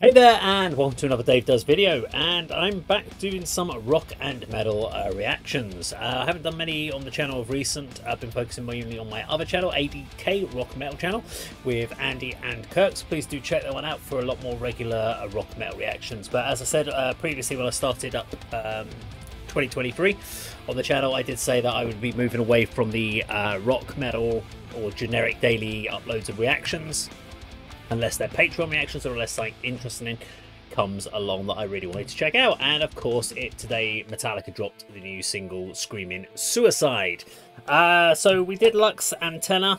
Hey there, and welcome to another Dave Does video, and I'm back doing some rock and metal reactions. I haven't done many on the channel of recent. I've been focusing mainly on my other channel, ADK Rock Metal channel, with Andy and Kirk, so please do check that one out for a lot more regular rock metal reactions. But as I said previously when I started up 2023 on the channel, I did say that I would be moving away from the rock metal or generic daily uploads of reactions, unless they're Patreon reactions or unless something interesting comes along that I really wanted to check out. And of course, today Metallica dropped the new single Screaming Suicide. So we did Lux Antenna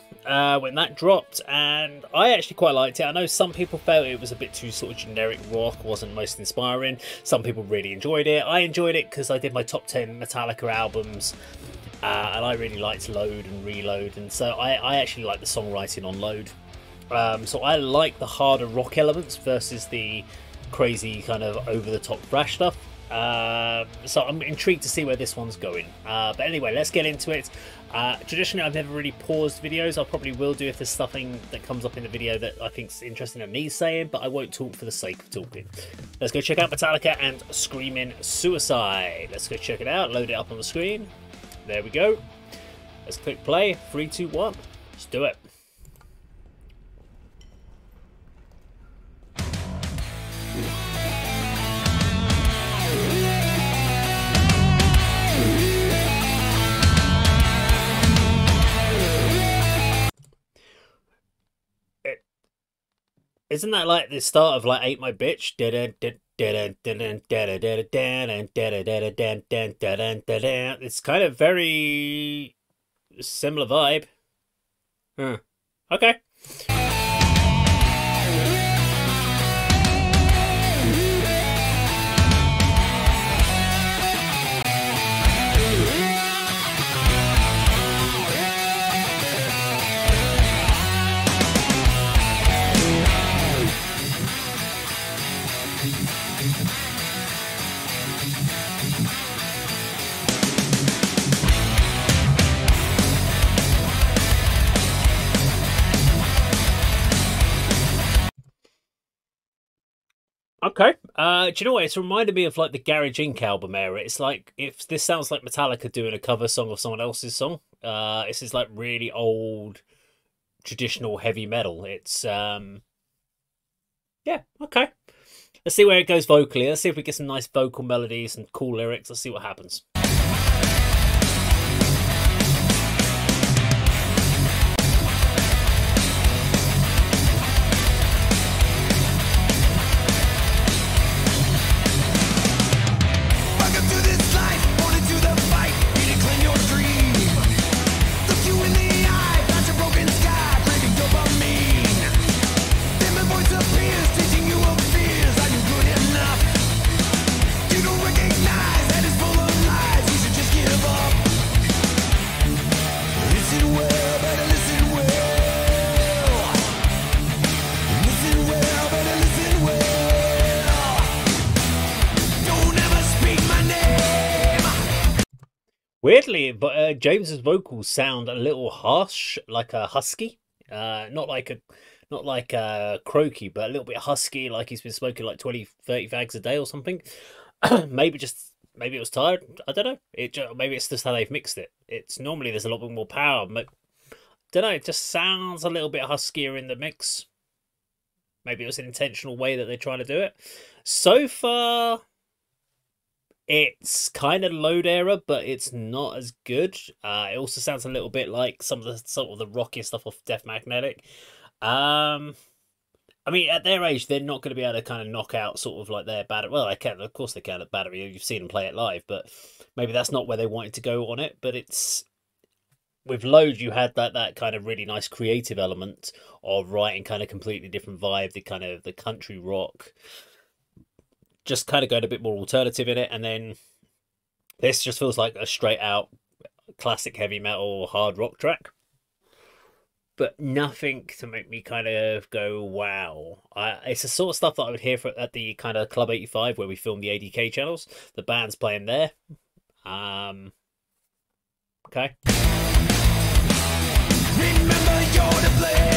when that dropped, and I actually quite liked it. I know some people felt it was a bit too sort of generic rock, wasn't most inspiring. Some people really enjoyed it. I enjoyed it because I did my top 10 Metallica albums, and I really liked Load and Reload, and so I actually like the songwriting on Load. So I like the harder rock elements versus the crazy kind of over-the-top thrash stuff. So I'm intrigued to see where this one's going. But anyway, let's get into it. Traditionally, I've never really paused videos. I probably will do if there's something that comes up in the video that I think's interesting and needs saying, but I won't talk for the sake of talking. Let's go check out Metallica and Screaming Suicide. Let's go check it out. Load it up on the screen. There we go. Let's click play. 3, 2, 1. Let's do it. Isn't that like the start of like Ain't My Bitch? It's kind of very similar vibe. Okay. Okay, do you know what? It's reminded me of like the Garage Inc. album era. It's like, if this sounds like Metallica doing a cover song of someone else's song. This is like really old, traditional heavy metal. It's, yeah, okay. Let's see where it goes vocally. Let's see if we get some nice vocal melodies and cool lyrics. Let's see what happens. Weirdly, but James's vocals sound a little harsh, like a husky. Not like croaky, but a little bit husky, like he's been smoking like 20, 30 fags a day or something. maybe it was tired. I don't know. Maybe it's just how they've mixed it. It's normally there's a lot more power, but don't know. It just sounds a little bit huskier in the mix. Maybe it was an intentional way that they're trying to do it. So far, it's kind of Load era, but it's not as good. It also sounds a little bit like some of the rockier stuff off Death Magnetic. I mean, at their age, they're not going to be able to kind of knock out sort of like their battery. Well, they can, of course, they can at battery. You've seen them play it live, but maybe that's not where they wanted to go on it. But it's with Load, you had that kind of really nice creative element of writing kind of completely different vibe, the country rock. Just kind of going a bit more alternative in it, and then this just feels like a straight out classic heavy metal hard rock track, but nothing to make me kind of go wow. It's the sort of stuff that I would hear at the kind of Club 85 where we film the ADK channels. The band's playing there. Okay. Remember you're to blame.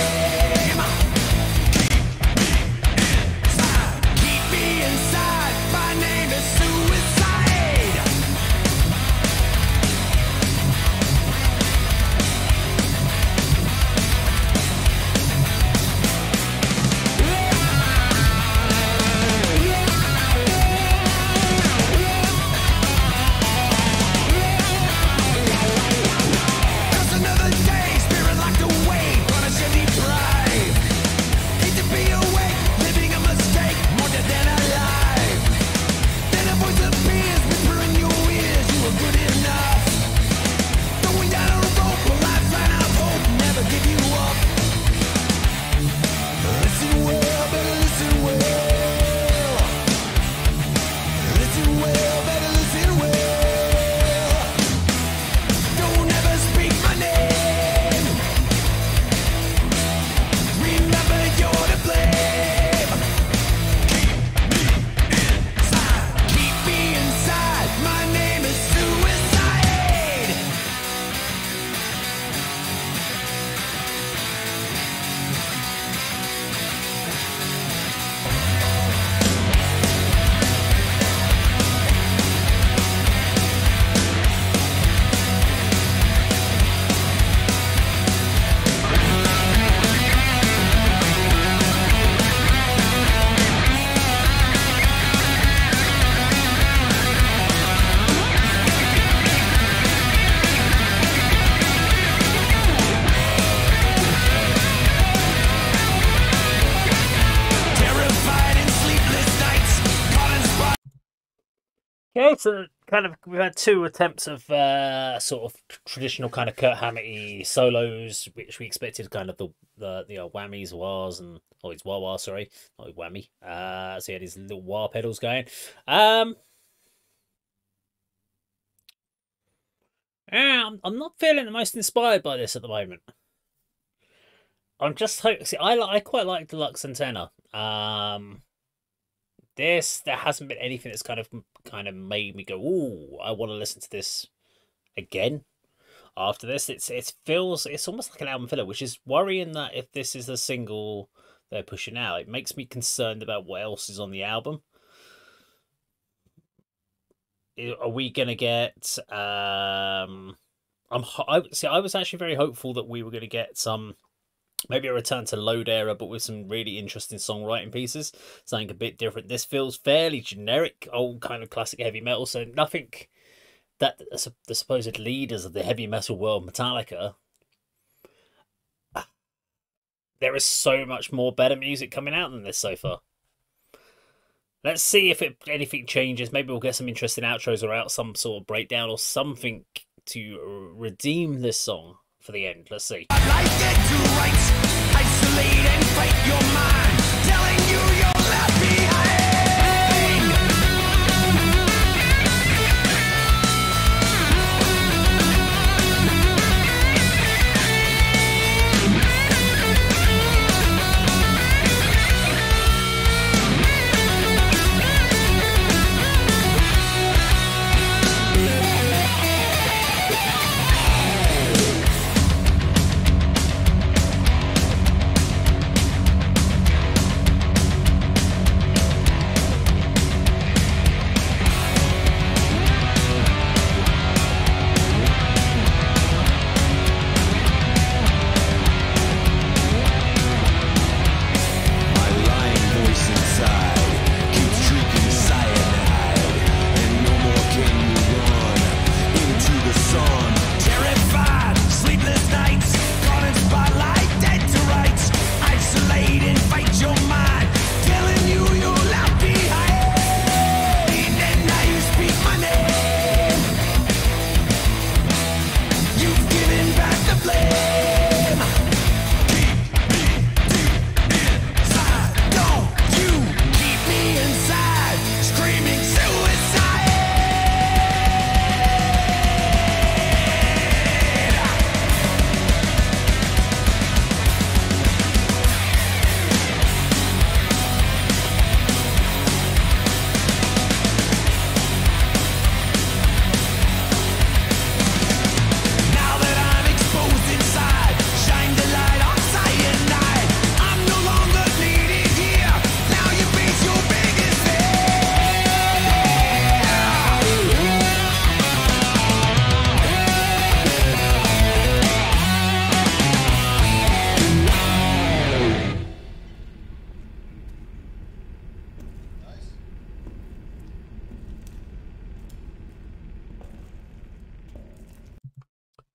Okay, so kind of we've had two attempts of sort of traditional kind of Kurt Hammett solos, which we expected kind of the old whammies, wahs, and oh, it's wah wah, sorry, not whammy. So he had his little wah pedals going. Yeah, I'm not feeling the most inspired by this at the moment. I'm just hoping. See, I quite like Deluxe Antenna. There hasn't been anything that's kind of made me go, "Ooh, I want to listen to this again." After this, it's almost like an album filler, which is worrying that if this is the single they're pushing out, it makes me concerned about what else is on the album. Are we gonna get? I was actually very hopeful that we were gonna get some. Maybe a return to Load Era, but with some really interesting songwriting pieces. Something a bit different. This feels fairly generic, old kind of classic heavy metal. So nothing that the supposed leaders of the heavy metal world, Metallica, there is so much more better music coming out than this so far. Let's see if anything changes. Maybe we'll get some interesting outros or out some sort of breakdown or something to redeem this song for the end. Let's see. Isolate and fight your mind, telling you you're left behind.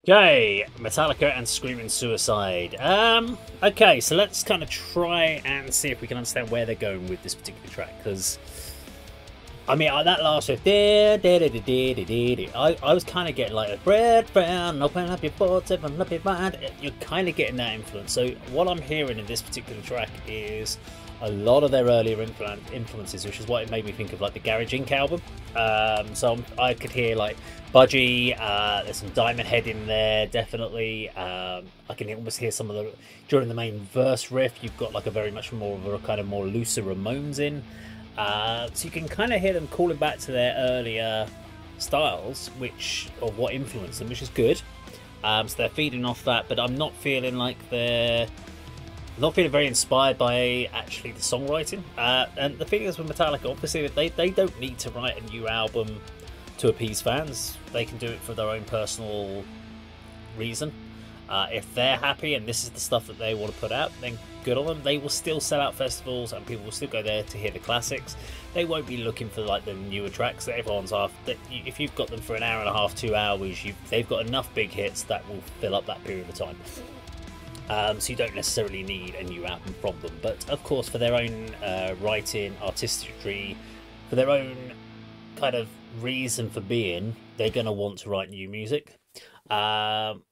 Okay, Metallica and Screaming Suicide. Okay, so let's kind of try and see if we can understand where they're going with this particular track, because I mean, that last riff, I was kind of getting like, bread brown, open up your thoughts, open up your mind. You're kind of getting that influence. So what I'm hearing in this particular track is a lot of their earlier influences, which is what it made me think of like the Garage Inc. album. So I could hear like Budgie, there's some Diamond Head in there, definitely. I can almost hear some of the, during the main verse riff, you've got like a very much more of a kind of more looser Ramones in. So you can kind of hear them calling back to their earlier styles, of what influenced them, which is good. So they're feeding off that, but I'm not feeling like not feeling very inspired by actually the songwriting. And the thing is with Metallica, obviously they don't need to write a new album to appease fans. They can do it for their own personal reason. If they're happy and this is the stuff that they want to put out, then good on them. They will still sell out festivals and people will still go there to hear the classics. They won't be looking for like the newer tracks that everyone's after. If you've got them for an hour and a half, 2 hours, they've got enough big hits that will fill up that period of time. So you don't necessarily need a new album from them. But of course, for their own writing, artistry, for their own kind of reason for being, they're going to want to write new music. And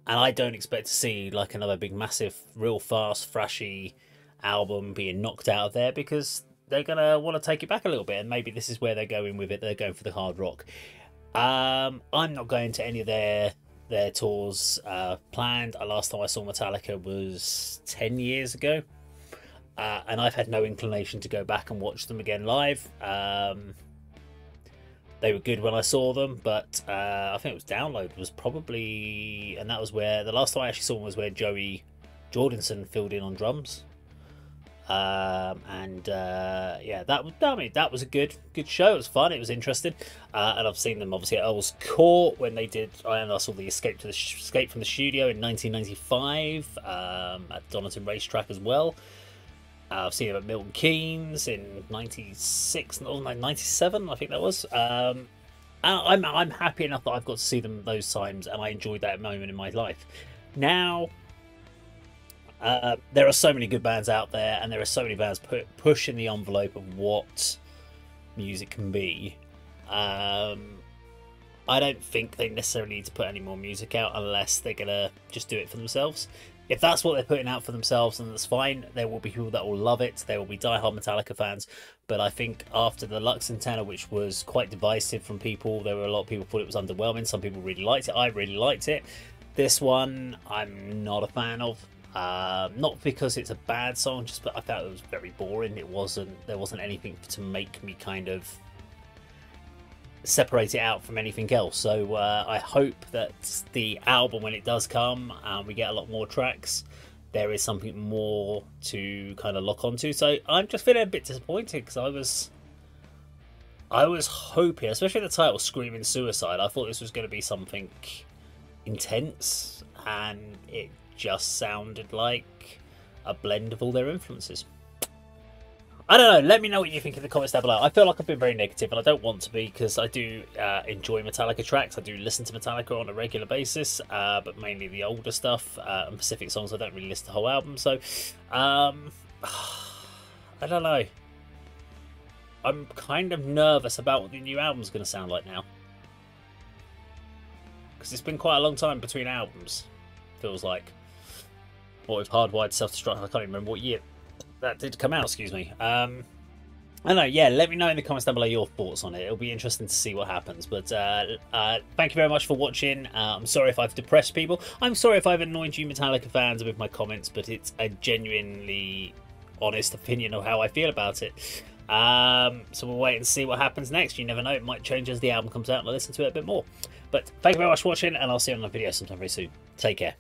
I don't expect to see like another big, massive, real fast, thrashy album being knocked out of there, because they're going to want to take it back a little bit. And maybe this is where they're going with it. They're going for the hard rock. I'm not going to any of their tours planned. Last time I saw Metallica was 10 years ago. And I've had no inclination to go back and watch them again live. They were good when I saw them, but I think it was Download was probably, and that was where the last time I actually saw them was where Joey Jordison filled in on drums. Yeah, that was a good show. It was fun. It was interesting, and I've seen them obviously at Earl's Court when they did. I saw the Escape from the Studio in 1995 at Donington Racetrack as well. I've seen them at Milton Keynes in 96, 97, I think that was. I'm happy enough that I've got to see them those times, and I enjoyed that moment in my life. Now, there are so many good bands out there, and there are so many bands pushing the envelope of what music can be. I don't think they necessarily need to put any more music out unless they're going to just do it for themselves. If that's what they're putting out for themselves, then that's fine. There will be people that will love it. There will be diehard Metallica fans. But I think after the Lux Antenna, which was quite divisive from people, there were a lot of people who thought it was underwhelming. Some people really liked it. I really liked it. This one, I'm not a fan of. Not because it's a bad song, just but I thought it was very boring. There wasn't anything to make me kind of separate it out from anything else. So I hope that the album, when it does come, we get a lot more tracks, there is something more to kind of lock onto. So I'm just feeling a bit disappointed, because I was hoping, especially the title Screaming Suicide, I thought this was going to be something intense, and it just sounded like a blend of all their influences. I don't know, let me know what you think in the comments down below. I feel like I've been very negative, and I don't want to be, because I do enjoy Metallica tracks. I do listen to Metallica on a regular basis, but mainly the older stuff and Pacific songs. I don't really listen to the whole album, so I don't know. I'm kind of nervous about what the new album's going to sound like now, because it's been quite a long time between albums, feels like. What with Hardwired Self-Destruct, I can't even remember what year that did come out, excuse me. I don't know, yeah, let me know in the comments down below your thoughts on it. It'll be interesting to see what happens. But thank you very much for watching. I'm sorry if I've depressed people. I'm sorry if I've annoyed you Metallica fans with my comments, but it's a genuinely honest opinion of how I feel about it. So we'll wait and see what happens next. You never know, it might change as the album comes out and I listen to it a bit more. But thank you very much for watching, and I'll see you on another video sometime very soon. Take care.